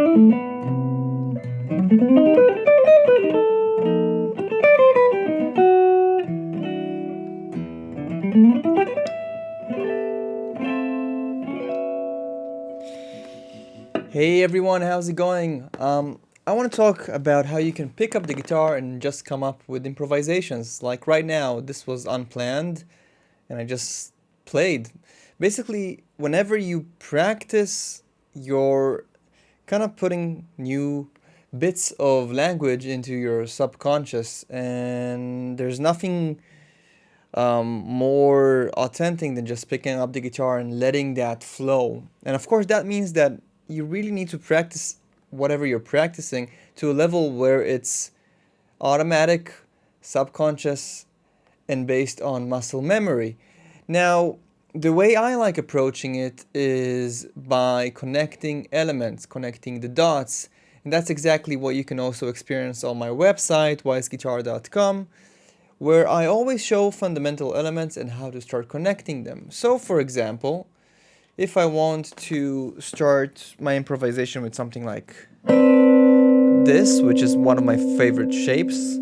Hey everyone, how's it going? I want to talk about how you can pick up the guitar and just come up with improvisations. Like right now, this was unplanned and I just played. Basically, whenever you practice, you're kind of putting new bits of language into your subconscious, and there's nothing more authentic than just picking up the guitar and letting that flow. And of course, that means that you really need to practice whatever you're practicing to a level where it's automatic, subconscious, and based on muscle memory. Now, the way I like approaching it is by connecting elements, connecting the dots. And that's exactly what you can also experience on my website, weissguitar.com, where I always show fundamental elements and how to start connecting them. So, for example, if I want to start my improvisation with something like this, which is one of my favorite shapes,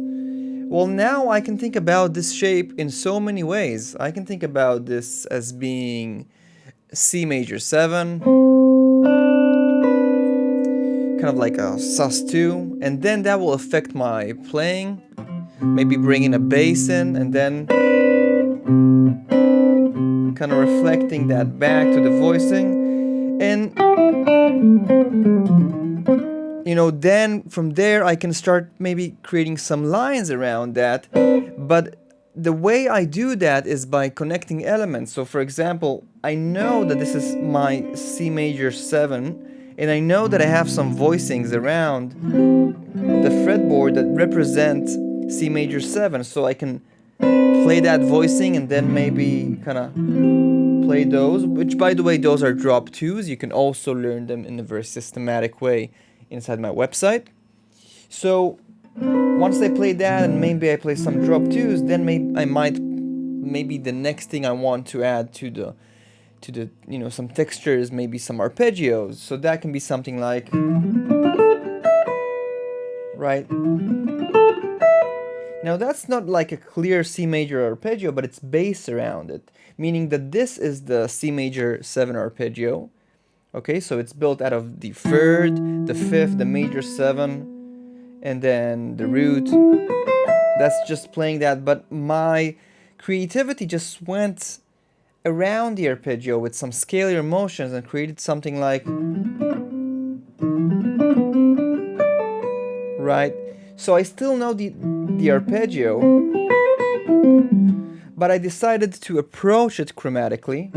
well, now I can think about this shape in so many ways. I can think about this as being C major 7, kind of like a sus2, and then that will affect my playing, maybe bring in a bass in, and then kind of reflecting that back to the voicing. And then from there I can start maybe creating some lines around that. But the way I do that is by connecting elements. So for example, I know that this is my C major 7, and I know that I have some voicings around the fretboard that represent C major 7, so I can play that voicing and then maybe kind of play those, which by the way, those are drop 2s. You can also learn them in a very systematic way inside my website. So once I play that and maybe I play some drop 2s, then maybe the next thing I want to add to the some textures, maybe some arpeggios. So that can be something like, right? Now that's not like a clear C major arpeggio, but it's bass around it, meaning that this is the C major 7 arpeggio. Okay, so it's built out of the 3rd, the 5th, the major 7, and then the root. That's just playing that, but my creativity just went around the arpeggio with some scalar motions and created something like, right? So I still know the arpeggio, but I decided to approach it chromatically,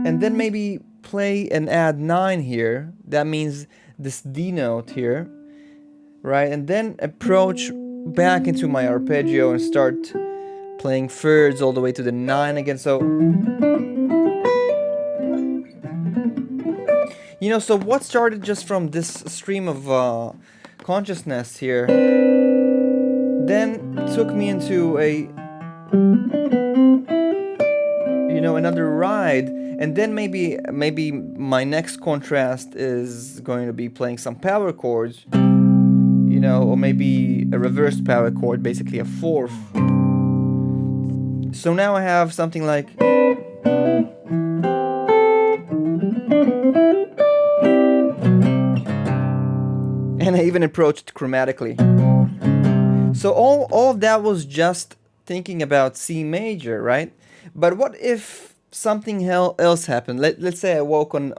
and then maybe play and add 9 here. That means this D note here, right? And then approach back into my arpeggio and start playing thirds all the way to the 9 again. So, so what started just from this stream of consciousness here then took me into another ride, and then maybe my next contrast is going to be playing some power chords, or maybe a reversed power chord, basically a 4th. So now I have something like, and I even approached chromatically. So all of that was just thinking about C major, right? But what if something else happened? Let's say I woke on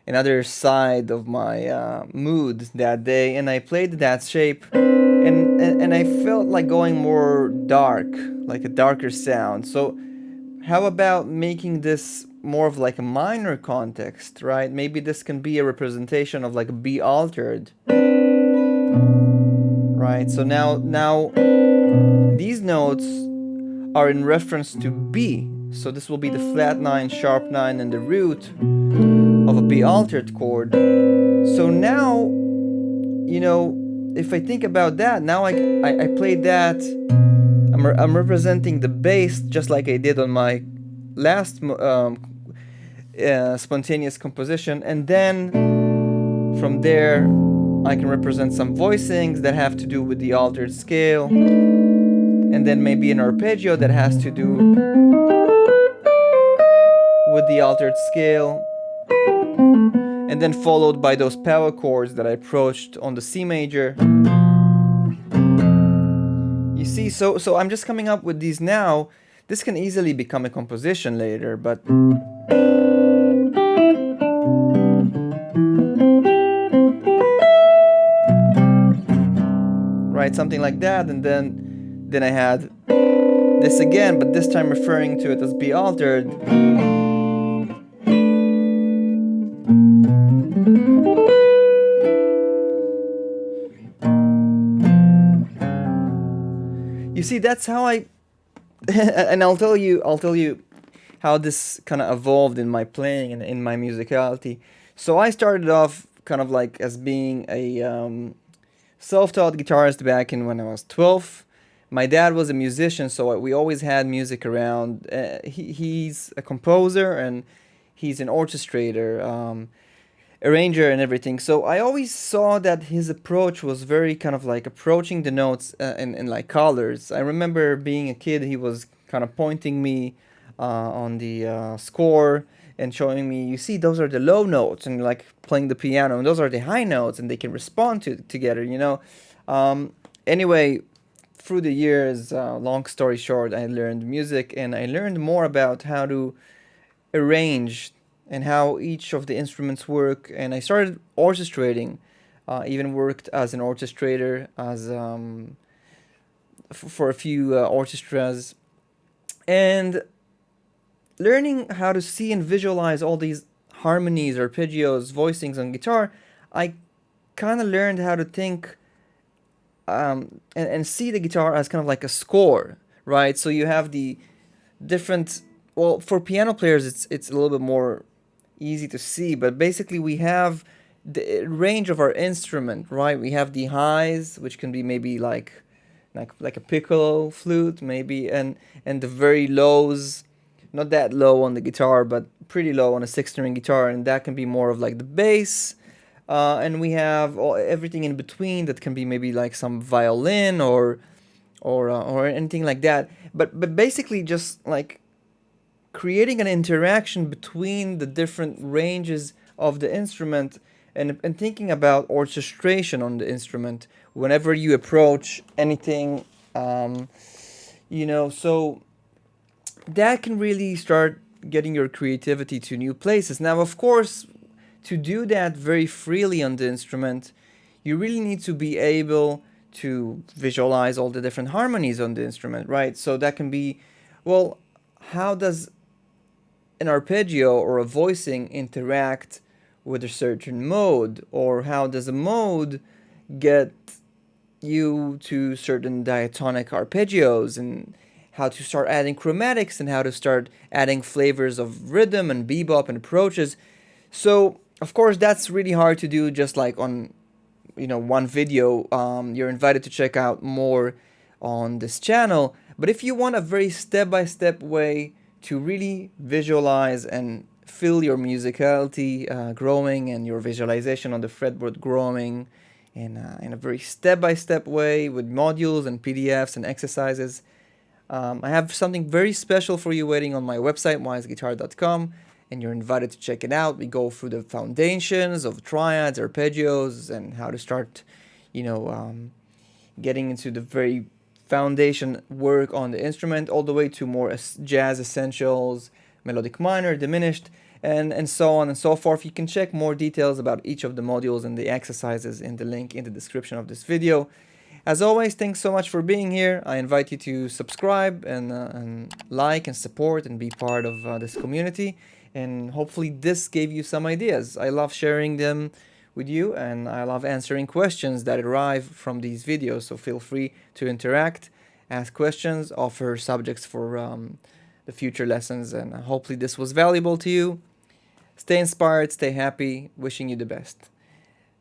another side of my mood that day, and I played that shape, and I felt like going more dark, like a darker sound. So how about making this more of like a minor context, right? Maybe this can be a representation of like a B altered, right? So now these notes are in reference to B. So this will be the flat 9, sharp 9, and the root of a B altered chord. So now, if I think about that, now I played that. I'm representing the bass just like I did on my last spontaneous composition, and then From there, I can represent some voicings that have to do with the altered scale, and then maybe an arpeggio that has to do with the altered scale, and then followed by those power chords that I approached on the C major. You see, so I'm just coming up with these now. This can easily become a composition later, but right, something like that, and then I had this again, but this time referring to it as B altered. You see, that's how I and I'll tell you how this kind of evolved in my playing and in my musicality. So I started off kind of like as being a self-taught guitarist back in when I was 12. My dad was a musician, so we always had music around. He's a composer and he's an orchestrator, arranger and everything. So I always saw that his approach was very kind of like approaching the notes in like colors. I remember being a kid, he was kind of pointing me on the score and showing me, you see, those are the low notes, and like playing the piano, and those are the high notes, and they can respond to together, you know. Anyway, through the years, long story short, I learned music, and I learned more about how to arrange and how each of the instruments work, and I started orchestrating. Even worked as an orchestrator as for a few orchestras, and learning how to see and visualize all these harmonies, arpeggios, voicings on guitar. I kind of learned how to think and see the guitar as kind of like a score, right? So you have the different. Well, for piano players, it's a little bit more easy to see, but basically we have the range of our instrument, right? We have the highs, which can be maybe like a piccolo flute, maybe, and the very lows, not that low on the guitar, but pretty low on a six-string guitar, and that can be more of like the bass. And we have everything in between that can be maybe like some violin or anything like that. But basically just like creating an interaction between the different ranges of the instrument, and thinking about orchestration on the instrument whenever you approach anything, so that can really start getting your creativity to new places. Now, of course, to do that very freely on the instrument, you really need to be able to visualize all the different harmonies on the instrument, right? So that can be, well, how does an arpeggio or a voicing interact with a certain mode, or how does a mode get you to certain diatonic arpeggios, and how to start adding chromatics, and how to start adding flavors of rhythm and bebop and approaches. So of course that's really hard to do just like on one video. You're invited to check out more on this channel, but if you want a very step-by-step way to really visualize and feel your musicality growing, and your visualization on the fretboard growing in a very step-by-step way with modules and PDFs and exercises, I have something very special for you waiting on my website, weissguitar.com, and you're invited to check it out. We go through the foundations of triads, arpeggios, and how to start, getting into the very foundation work on the instrument, all the way to more jazz essentials, melodic minor, diminished, and so on and so forth. You can check more details about each of the modules and the exercises in the link in the description of this video. As always, thanks so much for being here. I invite you to subscribe and like and support and be part of this community. And hopefully this gave you some ideas. I love sharing them with you, and I love answering questions that arrive from these videos. So feel free to interact, ask questions, offer subjects for the future lessons, and hopefully this was valuable to you. Stay inspired, stay happy, wishing you the best.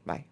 Bye.